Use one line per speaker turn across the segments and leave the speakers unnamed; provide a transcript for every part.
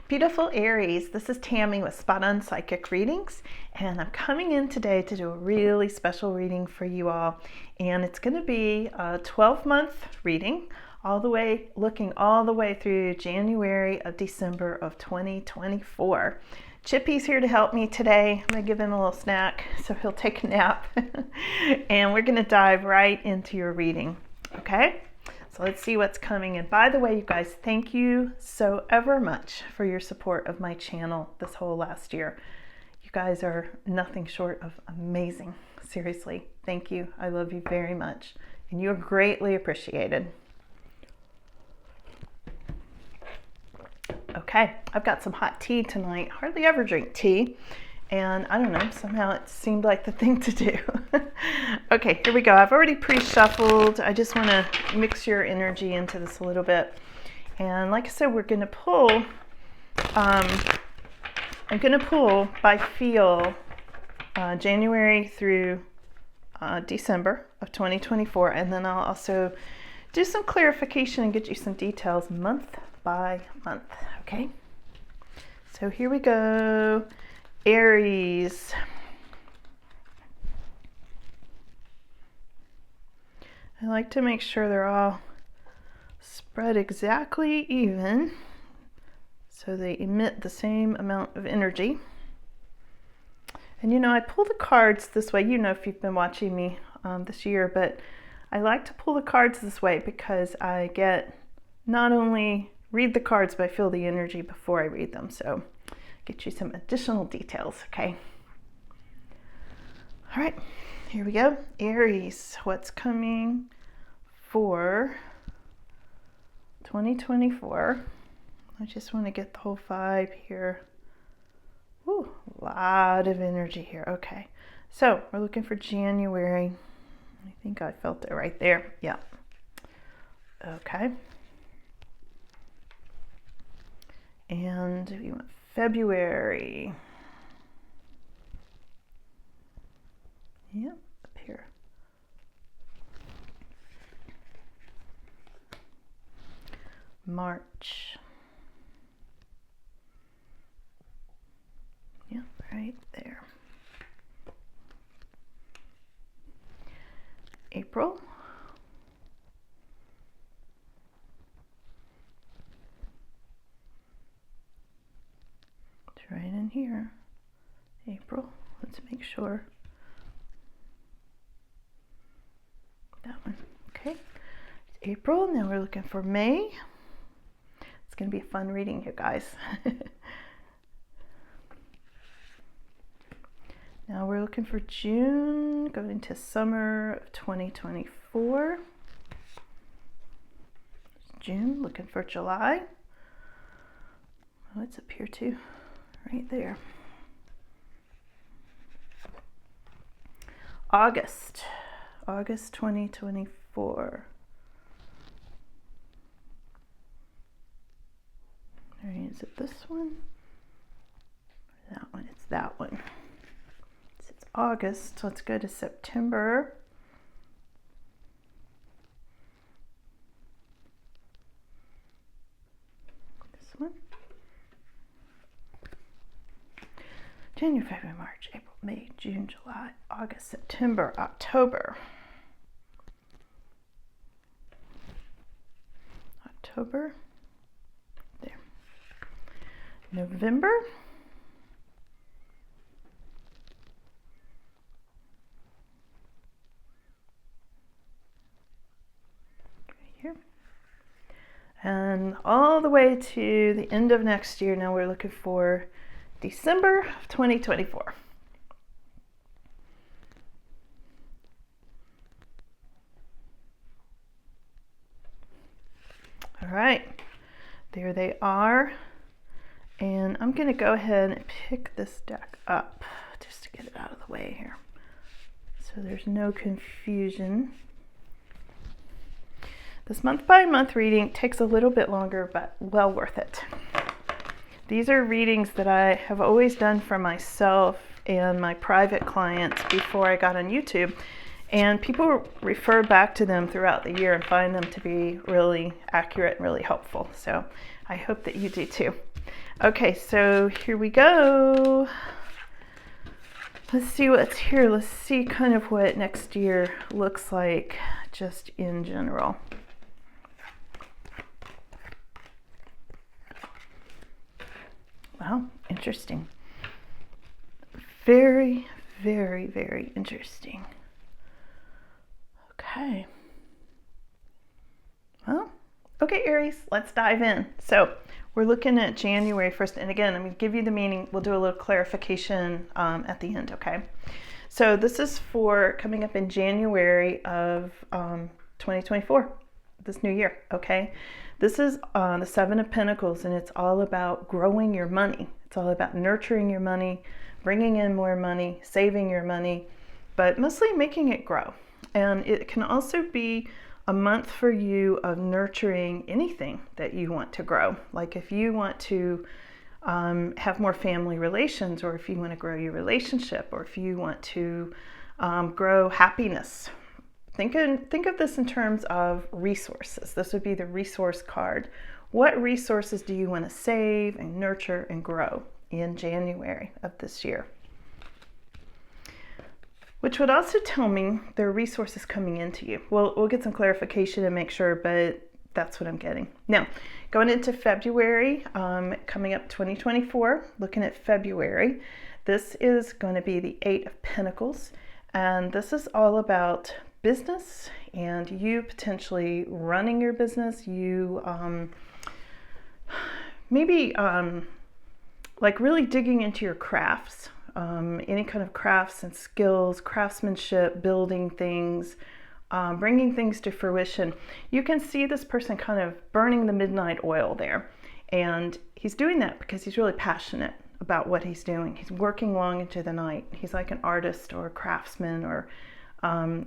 Beautiful Aries, this is Tammy with Spot On Psychic Readings, and I'm coming in today to do a really special reading for you all. And it's going to be a 12-month reading, looking all the way through January of December of 2024. Chippy's here to help me today. I'm going to give him a little snack so he'll take a nap. And we're going to dive right into your reading, okay? So let's see what's coming in. By the way, you guys, thank you so ever much for your support of my channel this whole last year. You guys are nothing short of amazing. Seriously, thank you. I love you very much, and you're greatly appreciated. Okay, I've got some hot tea tonight. Hardly ever drink tea. And I don't know, somehow it seemed like the thing to do. Okay, here we go. I've already pre-shuffled. I just want to mix your energy into this a little bit. And like I said, we're going to pull, I'm going to pull by feel January through December of 2024. And then I'll also do some clarification and get you some details month by month. Okay, so here we go. Aries. I like to make sure they're all spread exactly even so they emit the same amount of energy. And you know, I pull the cards this way, you know, if you've been watching me this year, but I like to pull the cards this way because I get not only read the cards, but I feel the energy before I read them. So get you some additional details, okay? All right, here we go. Aries, what's coming for 2024? I just want to get the whole vibe here. Ooh, a lot of energy here. Okay, so we're looking for January. I think I felt it right there. Yeah. Okay. And we want February. Yep, up here. March. Yep, right there. April. Right in here. April. Let's make sure. That one. Okay. It's April. Now we're looking for May. It's going to be a fun reading, you guys. Now we're looking for June, going into summer of 2024. June, looking for July. Oh, it's up here too. Right there. August 2024. All right, is it this one? Or that one? It's that one. It's August. Let's go to September. This one. January, February, March, April, May, June, July, August, September, October. October. There. November. Right here. And all the way to the end of next year. Now we're looking for December of 2024. All right, there they are. And I'm going to go ahead and pick this deck up just to get it out of the way here, so there's no confusion. This month by month reading takes a little bit longer, but well worth it. These are readings that I have always done for myself and my private clients before I got on YouTube. And people refer back to them throughout the year and find them to be really accurate and really helpful. So I hope that you do too. Okay, so here we go. Let's see what's here. Let's see kind of what next year looks like just in general. Wow, interesting. Very, very, very interesting. Okay. Well, okay, Aries, let's dive in. So we're looking at January 1st. And again, I'm going to give you the meaning. We'll do a little clarification at the end, okay? So this is for coming up in January of 2024, this new year, okay? This is the Seven of Pentacles, and it's all about growing your money. It's all about nurturing your money, bringing in more money, saving your money, but mostly making it grow. And it can also be a month for you of nurturing anything that you want to grow. Like if you want to have more family relations, or if you want to grow your relationship, or if you want to grow happiness. Think of this in terms of resources. This would be the resource card. What resources do you want to save and nurture and grow in January of this year? Which would also tell me there are resources coming into you. Well, we'll get some clarification and make sure, but that's what I'm getting. Now, going into February, coming up 2024, looking at February, this is going to be the Eight of Pentacles, and this is all about business and you potentially running your business, you maybe like really digging into your crafts, any kind of crafts and skills, craftsmanship, building things, bringing things to fruition. You can see this person kind of burning the midnight oil there. And he's doing that because he's really passionate about what he's doing. He's working long into the night. He's like an artist or a craftsman or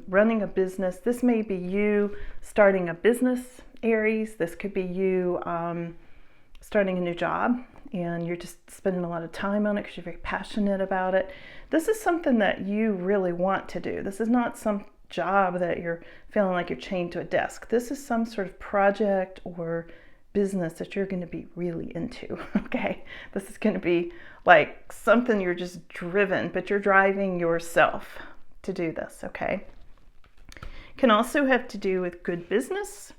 running a business. This may be you starting a business, Aries. This could be you starting a new job and you're just spending a lot of time on it because you're very passionate about it. This is something that you really want to do. This is not some job that you're feeling like you're chained to a desk. This is some sort of project or business that you're going to be really into, okay? This is going to be like something you're just driven, but you're driving yourself to do this, okay? Can also have to do with good business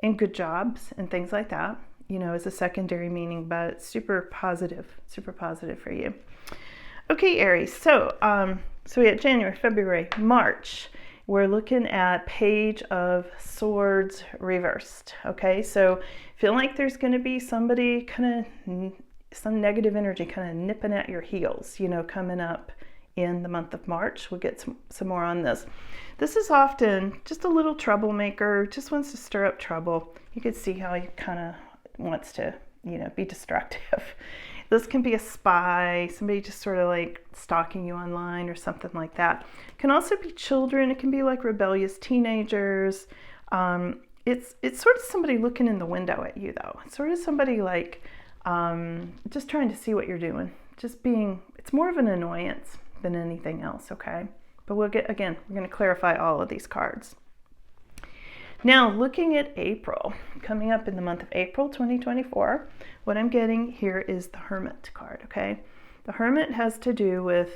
and good jobs and things like that, you know, as a secondary meaning, but super positive for you. Okay, Aries, so we had January, February, March. We're looking at Page of Swords reversed, okay? So feel like there's going to be somebody kind of, some negative energy kind of nipping at your heels, you know, coming up in the month of March. We'll get some more on this. This is often just a little troublemaker, just wants to stir up trouble. You can see how he kind of wants to, you know, be destructive. This can be a spy, somebody just sort of like stalking you online or something like that. It can also be children. It can be like rebellious teenagers. It's sort of somebody looking in the window at you though. It's sort of somebody like just trying to see what you're doing. Just being, it's more of an annoyance than anything else, okay? But we're going to clarify all of these cards. Now, looking at April, coming up in the month of April 2024, what I'm getting here is the Hermit card, okay? The Hermit has to do with,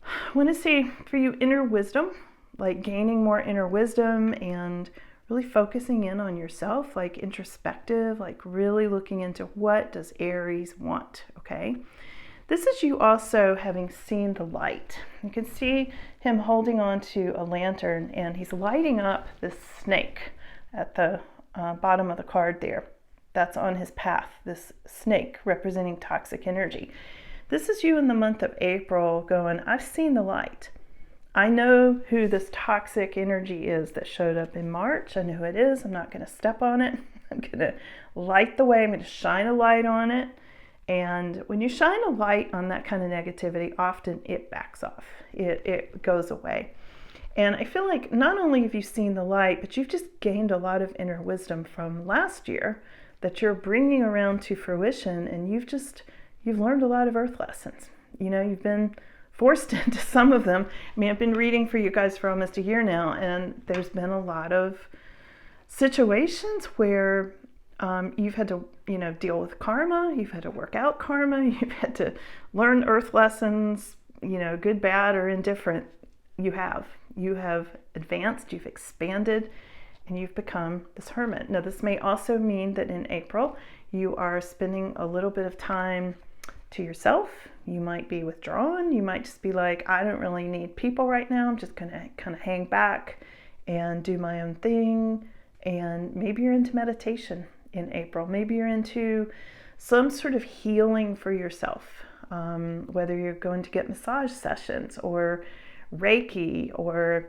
I want to say for you, inner wisdom, like gaining more inner wisdom and really focusing in on yourself, like introspective, like really looking into what does Aries want, okay? This is you also having seen the light. You can see him holding on to a lantern and he's lighting up this snake at the bottom of the card there. That's on his path, this snake representing toxic energy. This is you in the month of April going, I've seen the light. I know who this toxic energy is that showed up in March. I know who it is. I'm not going to step on it. I'm going to light the way. I'm going to shine a light on it. And when you shine a light on that kind of negativity, often it backs off. It goes away. And I feel like not only have you seen the light, but you've just gained a lot of inner wisdom from last year that you're bringing around to fruition. And you've learned a lot of earth lessons. You know, you've been forced into some of them. I mean, I've been reading for you guys for almost a year now, and there's been a lot of situations where you've had to, deal with karma. You've had to work out karma. You've had to learn earth lessons, good, bad, or indifferent. You have advanced, you've expanded, and you've become this hermit. Now, this may also mean that in April, you are spending a little bit of time to yourself. You might be withdrawn. You might just be like, I don't really need people right now. I'm just going to kind of hang back and do my own thing. And maybe you're into meditation in April. Maybe you're into some sort of healing for yourself, whether you're going to get massage sessions or Reiki, or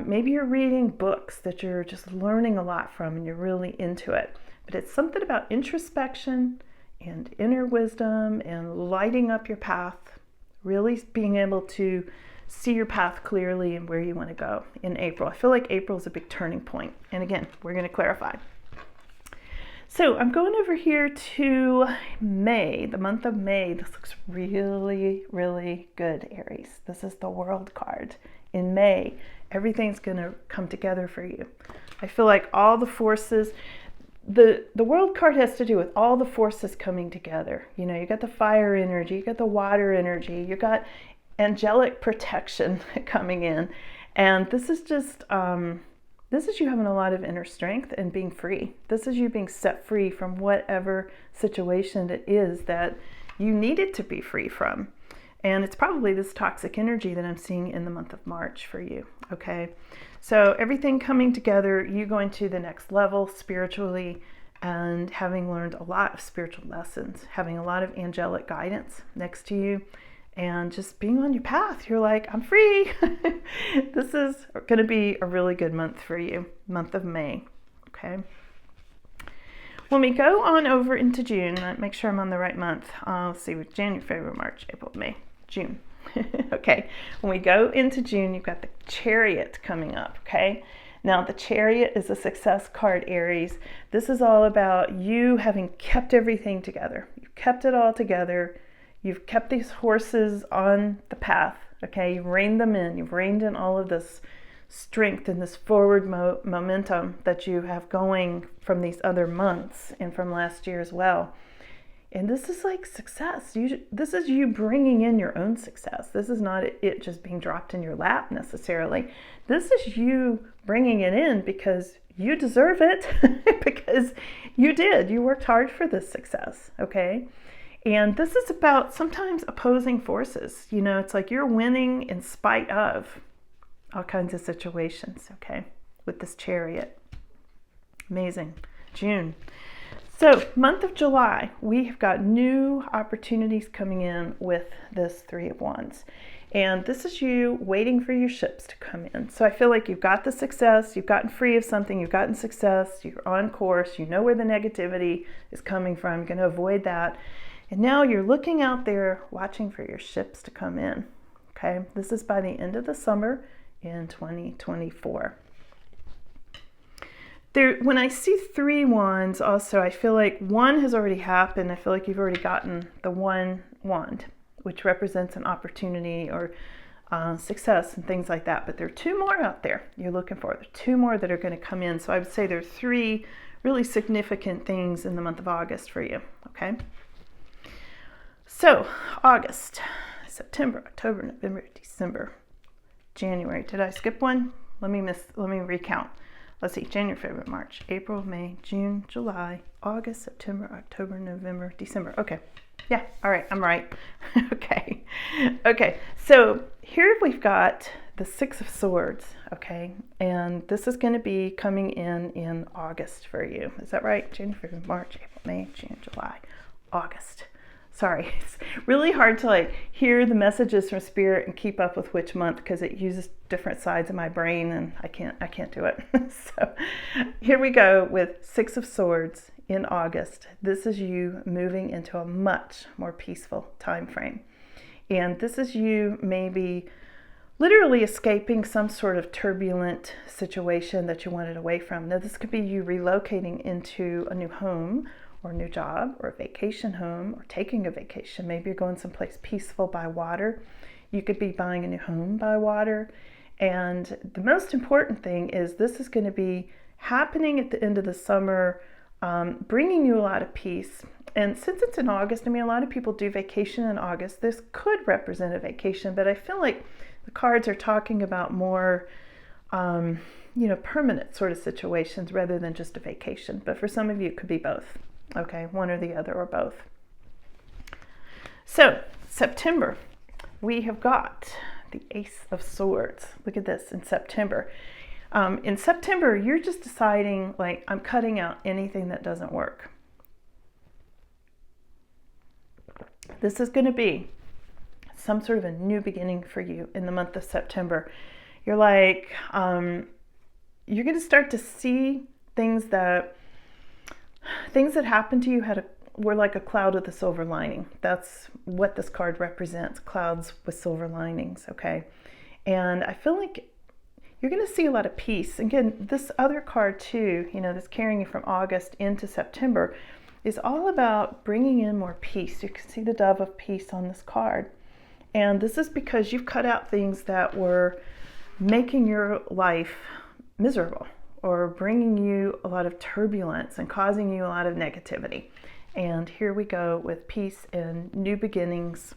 maybe you're reading books that you're just learning a lot from and you're really into it. But it's something about introspection and inner wisdom and lighting up your path, really being able to see your path clearly and where you want to go in April. I feel like April is a big turning point. And again, we're going to clarify. So I'm going over here to May, the month of May. This looks really, really good, Aries. This is the World card. In May, everything's going to come together for you. I feel like all the forces, the World card has to do with all the forces coming together. You got the fire energy, you got the water energy, you got angelic protection coming in. And this is just, this is you having a lot of inner strength and being free. This is you being set free from whatever situation it is that you needed to be free from. And it's probably this toxic energy that I'm seeing in the month of March for you, okay? So everything coming together, you going to the next level spiritually and having learned a lot of spiritual lessons, having a lot of angelic guidance next to you, and just being on your path. You're like, I'm free. This is going to be a really good month for you, month of May, okay? When we go on over into June, make sure I'm on the right month. Let's see, with January, February, March, April, May, June. Okay, when we go into June, you've got the Chariot coming up, okay? Now, the Chariot is a success card, Aries. This is all about you having kept everything together. You've kept it all together. You've kept these horses on the path, okay? You've reined them in. You've reined in all of this strength and this forward momentum that you have going from these other months and from last year as well. And this is like success. This is you bringing in your own success. This is not it just being dropped in your lap necessarily. This is you bringing it in because you deserve it, because you did. You worked hard for this success, okay? And this is about sometimes opposing forces. It's like you're winning in spite of all kinds of situations, okay, with this Chariot. Amazing. June. So, month of July, we have got new opportunities coming in with this Three of Wands. And this is you waiting for your ships to come in. So I feel like you've got the success, you've gotten free of something, you've gotten success, you're on course, you know where the negativity is coming from, you're going to avoid that. And now you're looking out there, watching for your ships to come in. Okay, this is by the end of the summer in 2024. When I see 3 wands also, I feel like 1 has already happened. I feel like you've already gotten the 1 wand, which represents an opportunity or success and things like that. But there are 2 more out there you're looking for. There are 2 more that are going to come in. So I would say there are 3 really significant things in the month of August for you, okay? So August, September, October, November, December, January. Did I skip one? Let me recount. Let's see, January, February, March, April, May, June, July, August, September, October, November, December. Okay. Yeah, all right, I'm right. Okay. So here we've got the 6 of Swords, okay? And this is going to be coming in August for you. Is that right? January, February, March, April, May, June, July, August. Sorry, it's really hard to hear the messages from Spirit and keep up with which month because it uses different sides of my brain and I can't do it. So here we go with 6 of Swords in August. This is you moving into a much more peaceful time frame. And this is you maybe literally escaping some sort of turbulent situation that you wanted away from. Now this could be you relocating into a new home or a new job or a vacation home or taking a vacation. Maybe you're going someplace peaceful by water. You could be buying a new home by water. And the most important thing is this is going to be happening at the end of the summer bringing you a lot of peace. And since it's in August, I mean, a lot of people do vacation in August. This could represent a vacation, but I feel like the cards are talking about more, permanent sort of situations rather than just a vacation. But for some of you, it could be both. Okay, one or the other or both. So, September, we have got the Ace of Swords. Look at this in September. In September, you're just deciding, like, I'm cutting out anything that doesn't work. This is going to be some sort of a new beginning for you in the month of September. You're like, you're going to start to see things that happened to you were like a cloud with a silver lining. That's what this card represents, clouds with silver linings, okay? And I feel like you're going to see a lot of peace. Again, this other card too, that's carrying you from August into September, is all about bringing in more peace. You can see the dove of peace on this card. And this is because you've cut out things that were making your life miserable or bringing you a lot of turbulence and causing you a lot of negativity. And here we go with peace and new beginnings.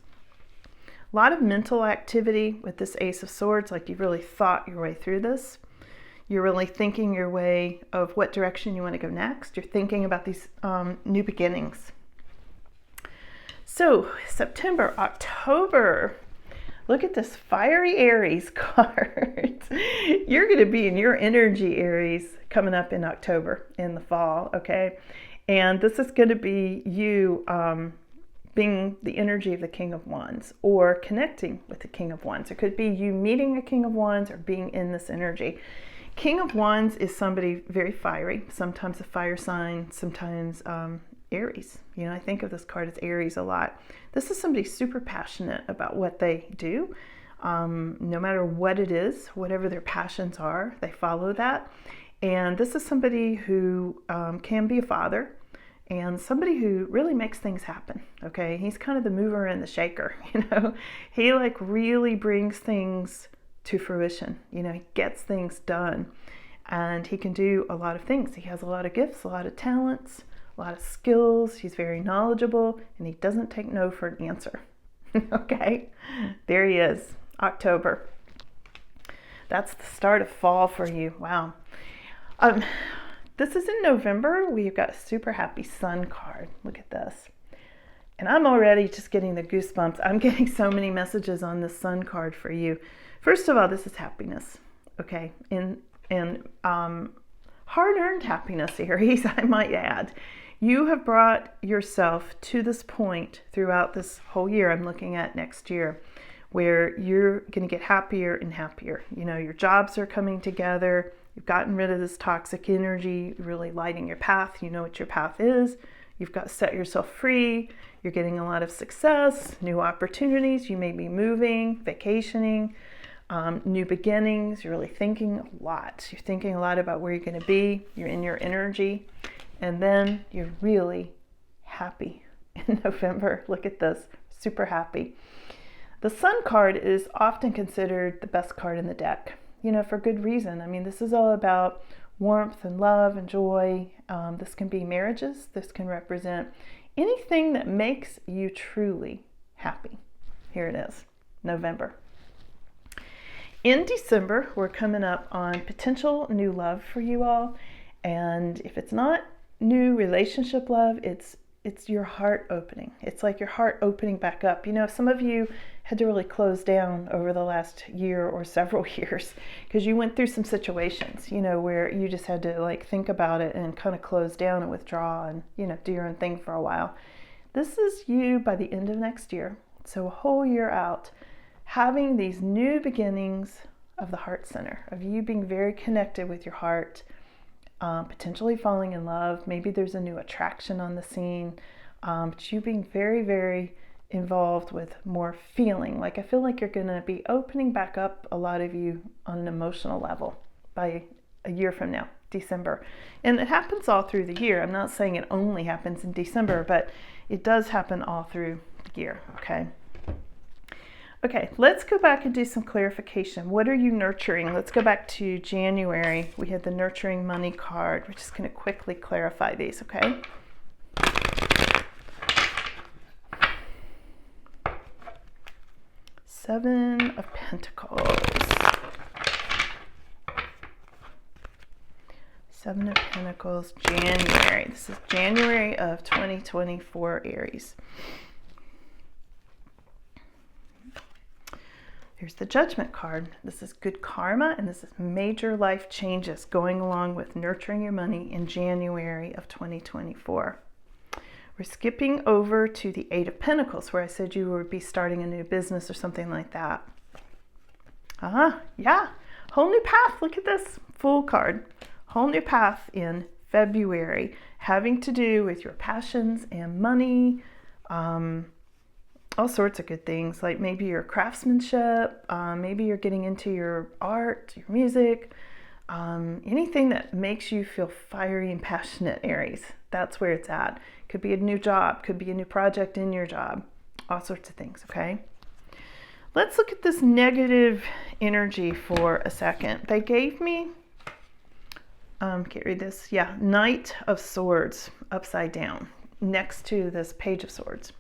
A lot of mental activity with this Ace of Swords, like you've really thought your way through this. You're really thinking your way of what direction you want to go next. You're thinking about these new beginnings. So September, October, look at this fiery Aries card. You're going to be in your energy, Aries, coming up in October, in the fall, okay? And this is going to be you being the energy of the King of Wands or connecting with the King of Wands. It could be you meeting a King of Wands or being in this energy. King of Wands is somebody very fiery, sometimes a fire sign, sometimes Aries. I think of this card as Aries a lot. This is somebody super passionate about what they do. No matter what it is, whatever their passions are, they follow that. And this is somebody who can be a father and somebody who really makes things happen, okay? He's kind of the mover and the shaker, He really brings things to fruition. He gets things done and he can do a lot of things. He has a lot of gifts, a lot of talents, a lot of skills. He's very knowledgeable and he doesn't take no for an answer. Okay, there he is, October. That's the start of fall for you. Wow. This is in November. We've got a super happy sun card. Look at this. And I'm already just getting the goosebumps. I'm getting so many messages on this sun card for you. First of all, this is happiness, okay? And hard-earned happiness, Aries, I might add. You have brought yourself to this point throughout this whole year. I'm looking at next year where you're going to get happier and happier. Your jobs are coming together. You've gotten rid of this toxic energy, really lighting your path. You know what your path is. You've got set yourself free. You're getting a lot of success, new opportunities. You may be moving, vacationing, new beginnings. You're really thinking a lot. You're thinking a lot about where you're going to be. You're in your energy. And then you're really happy in November. Look at this, super happy. The Sun card is often considered the best card in the deck, for good reason. I mean, this is all about warmth and love and joy. This can be marriages. This can represent anything that makes you truly happy. Here it is, November. In December, we're coming up on potential new love for you all. And if it's not new relationship love, it's your heart opening. It's like your heart opening back up. Some of you had to really close down over the last year or several years because you went through some situations, where you just had to think about it and kind of close down and withdraw and, do your own thing for a while. This is you by the end of next year. So a whole year out, having these new beginnings of the heart center, of you being very connected with your heart, potentially falling in love. Maybe there's a new attraction on the scene, but you being very, very involved with more feeling. I feel like you're going to be opening back up a lot of you on an emotional level by a year from now, December. And it happens all through the year. I'm not saying it only happens in December, but it does happen all through the year, okay? Okay, let's go back and do some clarification. What are you nurturing? Let's go back to January. We had the nurturing money card. We're just going to quickly clarify these, okay? Seven of Pentacles. Seven of Pentacles, January. This is January of 2024, Aries. Here's the Judgment card. This is good karma, and this is major life changes going along with nurturing your money in January of 2024. We're skipping over to the Eight of Pentacles, where I said you would be starting a new business or something like that. Yeah, whole new path. Look at this Fool card. Whole new path in February, having to do with your passions and money, all sorts of good things, like maybe your craftsmanship, maybe you're getting into your art, your music, anything that makes you feel fiery and passionate, Aries. That's where it's at. Could be a new job, could be a new project in your job, all sorts of things, okay? Let's look at this negative energy for a second. They gave me, can't read this, yeah, Knight of Swords upside down next to this Page of Swords.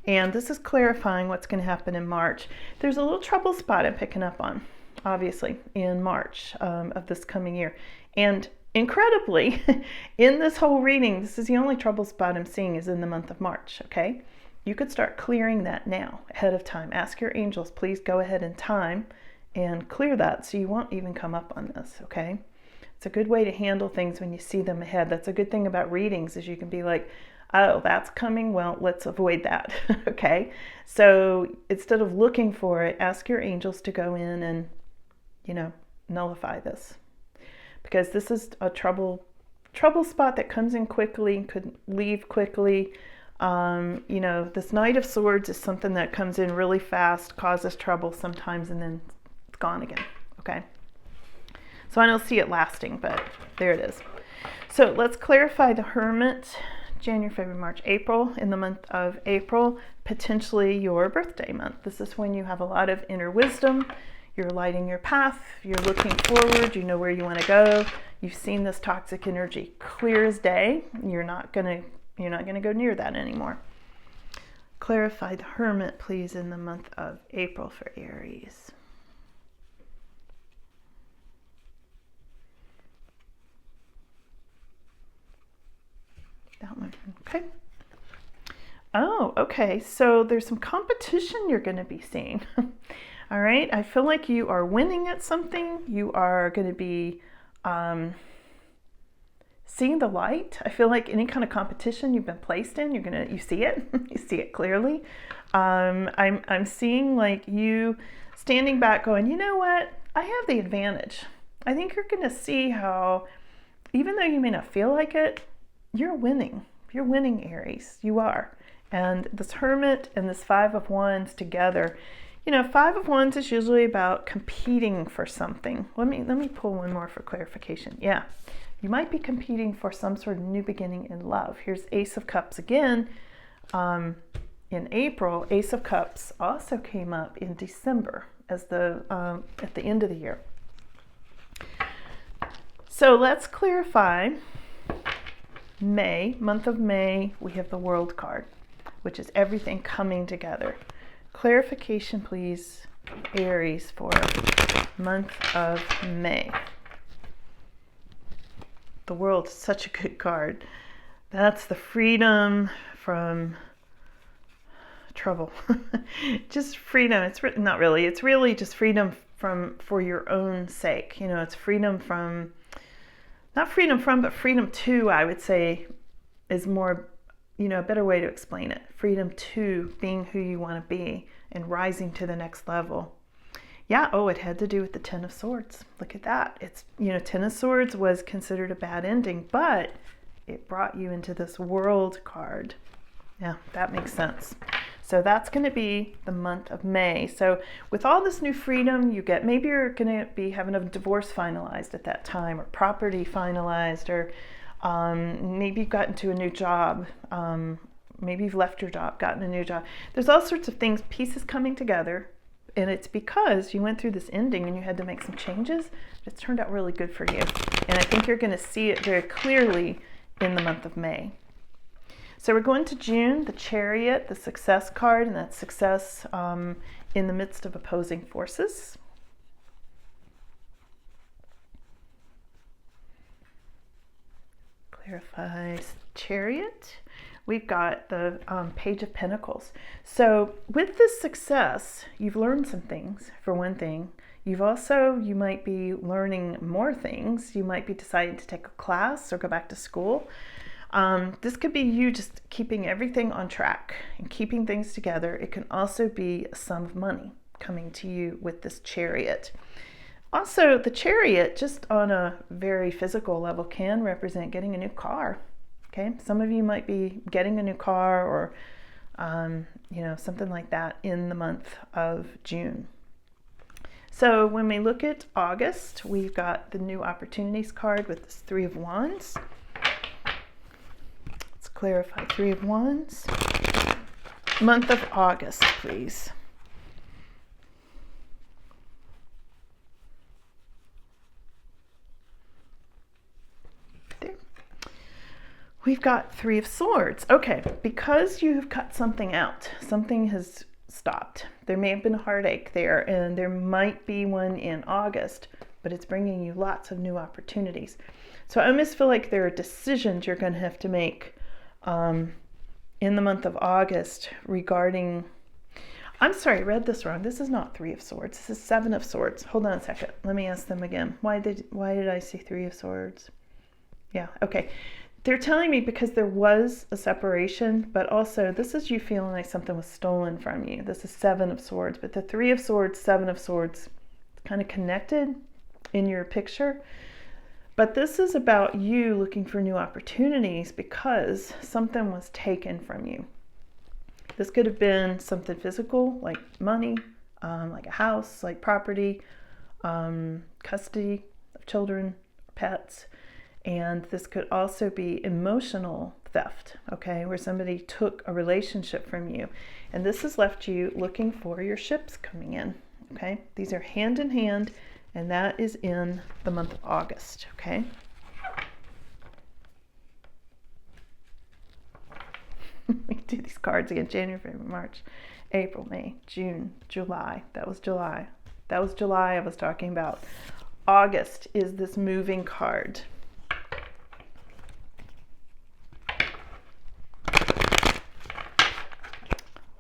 And this is clarifying what's going to happen in March. There's a little trouble spot I'm picking up on, obviously, in March of this coming year. And incredibly, in this whole reading, this is the only trouble spot I'm seeing is in the month of March, okay? You could start clearing that now, ahead of time. Ask your angels, please go ahead in time and clear that so you won't even come up on this, okay? It's a good way to handle things when you see them ahead. That's a good thing about readings is you can be like, oh, that's coming, well, let's avoid that, okay? So instead of looking for it, ask your angels to go in and, nullify this. Because this is a trouble spot that comes in quickly, could leave quickly. This Knight of Swords is something that comes in really fast, causes trouble sometimes, and then it's gone again, okay? So I don't see it lasting, but there it is. So let's clarify the Hermit. January, February, March, April. In the month of April, potentially your birthday month. This is when you have a lot of inner wisdom. You're lighting your path. You're looking forward. You know where you want to go. You've seen this toxic energy clear as day. You're not gonna go near that anymore. Clarify the Hermit, please, in the month of April for Aries. That one, okay. Oh, okay, so there's some competition you're going to be seeing. All right, I feel like you are winning at something. You are going to be seeing the light. I feel like any kind of competition you've been placed in, you see it, you see it clearly. I'm seeing like you standing back going, you know what, I have the advantage. I think you're going to see how, even though you may not feel like it, you're winning. You're winning, Aries. You are. And this Hermit and this Five of Wands together, Five of Wands is usually about competing for something. Let me pull one more for clarification. Yeah, you might be competing for some sort of new beginning in love. Here's Ace of Cups again. In April, Ace of Cups also came up in December as at the end of the year. So let's clarify. May, month of May, we have the World card, which is everything coming together. Clarification, please, Aries, for month of May. The World is such a good card. That's the freedom from trouble. Just freedom. It's not really. It's really just freedom for your own sake. It's freedom from. Not freedom from, but freedom to, I would say, is more, a better way to explain it. Freedom to being who you want to be and rising to the next level. Yeah, it had to do with the Ten of Swords. Look at that. It's, Ten of Swords was considered a bad ending, but it brought you into this World card. Yeah, that makes sense. So that's going to be the month of May. So with all this new freedom you get, maybe you're going to be having a divorce finalized at that time, or property finalized, or maybe you've gotten to a new job. Maybe you've left your job, gotten a new job. There's all sorts of things, pieces coming together and it's because you went through this ending and you had to make some changes, but it's turned out really good for you. And I think you're going to see it very clearly in the month of May. So we're going to June, the Chariot, the success card, and that's success in the midst of opposing forces. Clarify Chariot. We've got the Page of Pentacles. So with this success, you've learned some things, for one thing. You might be learning more things. You might be deciding to take a class or go back to school. This could be you just keeping everything on track and keeping things together. It can also be a sum of money coming to you with this Chariot. Also, the Chariot, just on a very physical level, can represent getting a new car. Okay, some of you might be getting a new car or something like that in the month of June. So when we look at August, we've got the new opportunities card with this Three of Wands. Let's clarify Three of Wands. Month of August, please. There. We've got Three of Swords. Okay, because you've cut something out, something has stopped. There may have been a heartache there, and there might be one in August, but it's bringing you lots of new opportunities. So I almost feel like there are decisions you're going to have to make in the month of August regarding... I'm sorry, I read this wrong. This is not Three of Swords. This is Seven of Swords. Hold on a second. Let me ask them again. Why did I see Three of Swords? Yeah, okay. They're telling me because there was a separation, but also this is you feeling like something was stolen from you. This is Seven of Swords, but the Three of Swords, Seven of Swords, kind of connected in your picture. But this is about you looking for new opportunities because something was taken from you. This could have been something physical, like money, like a house, like property, custody of children, pets. And this could also be emotional theft, okay, where somebody took a relationship from you. And this has left you looking for your ships coming in, okay? These are hand in hand, and that is in the month of August, okay? We do these cards again: January, February, March, April, May, June, July. That was July. That was July I was talking about. August is this moving card.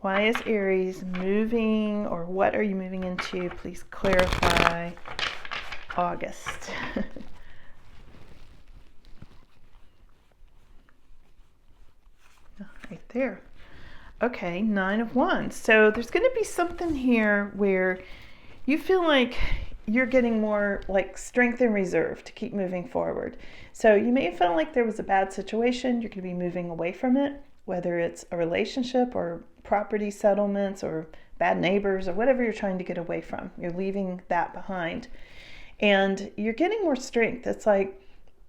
Why is Aries moving, or what are you moving into? Please clarify August. Right there. Okay, Nine of Wands. So there's going to be something here where you feel like you're getting more like strength and reserve to keep moving forward. So you may have felt like there was a bad situation. You're going to be moving away from it, whether it's a relationship or property settlements or bad neighbors or whatever you're trying to get away from. You're leaving that behind. And you're getting more strength. It's like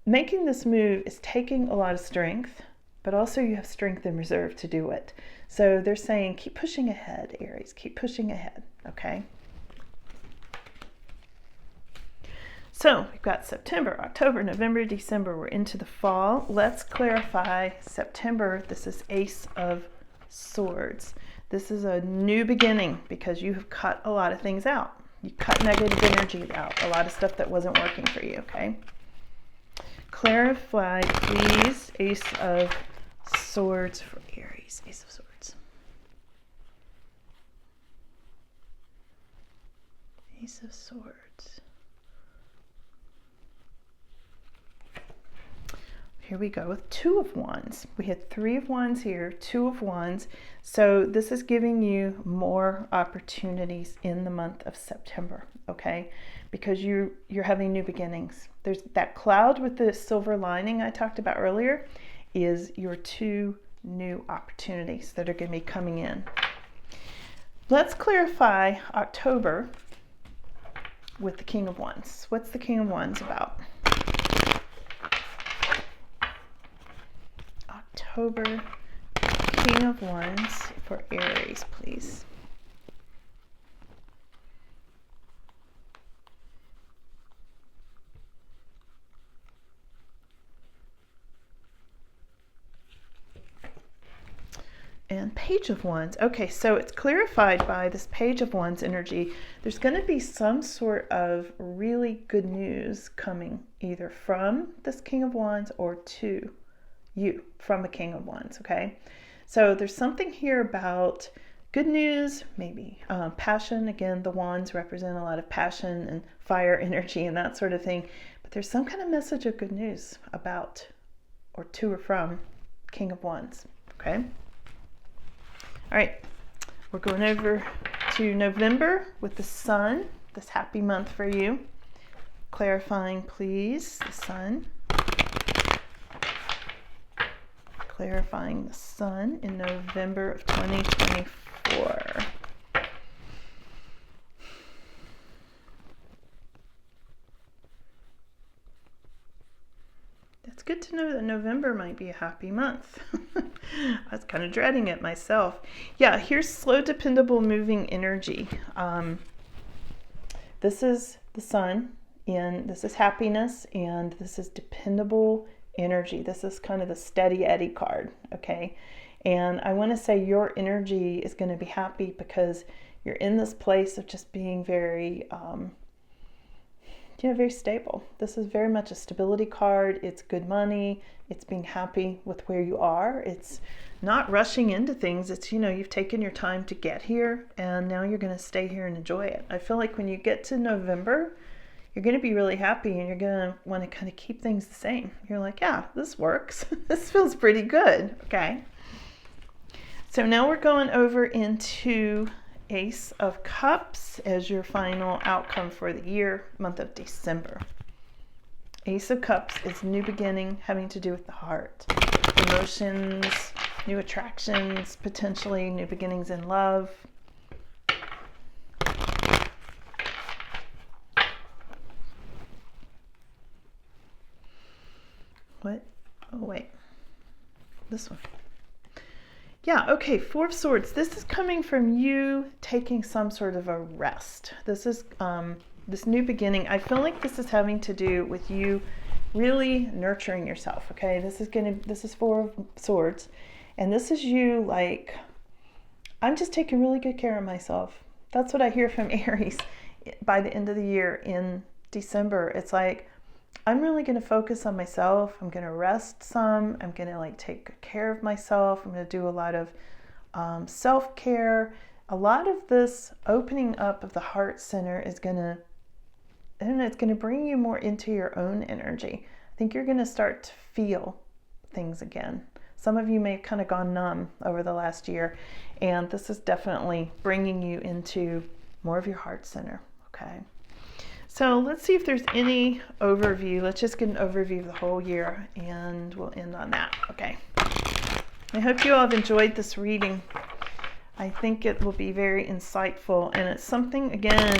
making this move is taking a lot of strength, but also you have strength and reserve to do it. So they're saying, keep pushing ahead, Aries. Keep pushing ahead, okay? So we've got September, October, November, December. We're into the fall. Let's clarify September. This is Ace of Swords. This is a new beginning because you have cut a lot of things out. You cut negative energy out, a lot of stuff that wasn't working for you, okay? Clarify, please, Ace of Swords for Aries. Ace of Swords. Ace of Swords. Here we go with Two of Wands. We had Three of Wands here, Two of Wands. So this is giving you more opportunities in the month of September, okay? Because you're having new beginnings. There's that cloud with the silver lining I talked about earlier is your two new opportunities that are going to be coming in. Let's clarify October with the King of Wands. What's the King of Wands about? October, King of Wands for Aries, please. Page of Wands. Okay, so it's clarified by this Page of Wands energy. There's going to be some sort of really good news coming either from this King of Wands or to you from a King of Wands, okay? So there's something here about good news, maybe passion. Again, the wands represent a lot of passion and fire energy and that sort of thing. But there's some kind of message of good news about or to or from King of Wands, okay? All right, we're going over to November with the Sun, this happy month for you. Clarifying, please, the Sun. Clarifying the Sun in November of 2024. It's good to know that November might be a happy month. I was kind of dreading it myself. Yeah, here's slow, dependable, moving energy. This is the Sun, and this is happiness, and this is dependable energy. This is kind of the steady Eddie card, okay? And I want to say your energy is going to be happy because you're in this place of just being very very stable. This is very much a stability card. It's good money. It's being happy with where you are. It's not rushing into things. It's, you've taken your time to get here and now you're going to stay here and enjoy it. I feel like when you get to November, you're going to be really happy and you're going to want to kind of keep things the same. You're like, yeah, this works. This feels pretty good. Okay. So now we're going over into Ace of Cups as your final outcome for the year, month of December. Ace of Cups is new beginning, having to do with the heart, emotions, new attractions, potentially new beginnings in love. What? Oh, wait. This one. Yeah, okay, Four of Swords. This is coming from you taking some sort of a rest. This is this new beginning. I feel like this is having to do with you really nurturing yourself, okay? This is Four of Swords. And this is you like, I'm just taking really good care of myself. That's what I hear from Aries by the end of the year in December. It's like, I'm really going to focus on myself. I'm going to rest some. I'm going to take care of myself. I'm going to do a lot of self-care. A lot of this opening up of the heart center is going to, it's going to bring you more into your own energy. I think you're going to start to feel things again. Some of you may have kind of gone numb over the last year, and this is definitely bringing you into more of your heart center, okay? So let's see if there's any overview. Let's just get an overview of the whole year and we'll end on that. Okay. I hope you all have enjoyed this reading. I think it will be very insightful and it's something, again,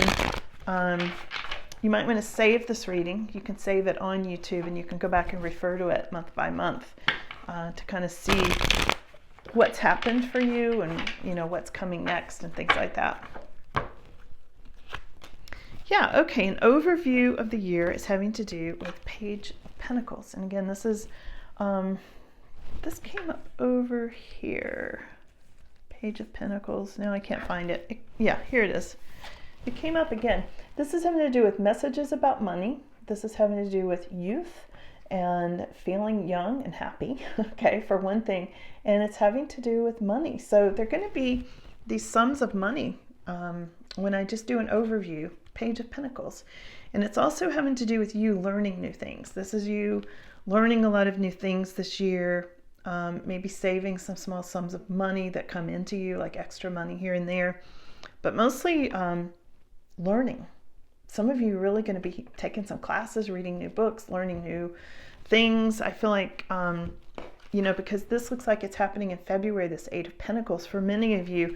you might want to save this reading. You can save it on YouTube and you can go back and refer to it month by month to kind of see what's happened for you and what's coming next and things like that. Yeah, okay, an overview of the year is having to do with Page of Pentacles. And again, this is, this came up over here. Page of Pentacles. Now I can't find it. Yeah, here it is. It came up again. This is having to do with messages about money. This is having to do with youth and feeling young and happy, okay, for one thing. And it's having to do with money. So they're going to be these sums of money when I just do an overview. Page of Pentacles. And it's also having to do with you learning new things. This is you learning a lot of new things this year, maybe saving some small sums of money that come into you, like extra money here and there, but mostly learning. Some of you are really going to be taking some classes, reading new books, learning new things. I feel like, because this looks like it's happening in February, this Eight of Pentacles, for many of you,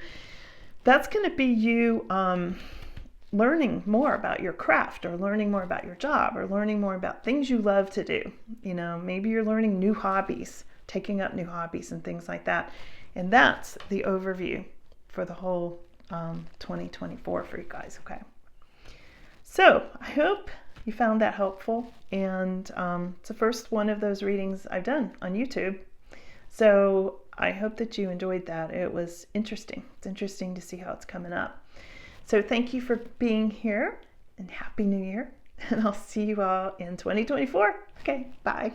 that's going to be you learning more about your craft or learning more about your job or learning more about things you love to do. Maybe you're learning new hobbies, taking up new hobbies and things like that. And that's the overview for the whole 2024 for you guys, okay? So I hope you found that helpful. And it's the first one of those readings I've done on YouTube. So I hope that you enjoyed that. It was interesting. It's interesting to see how it's coming up. So thank you for being here, and Happy New Year. And I'll see you all in 2024. Okay, bye.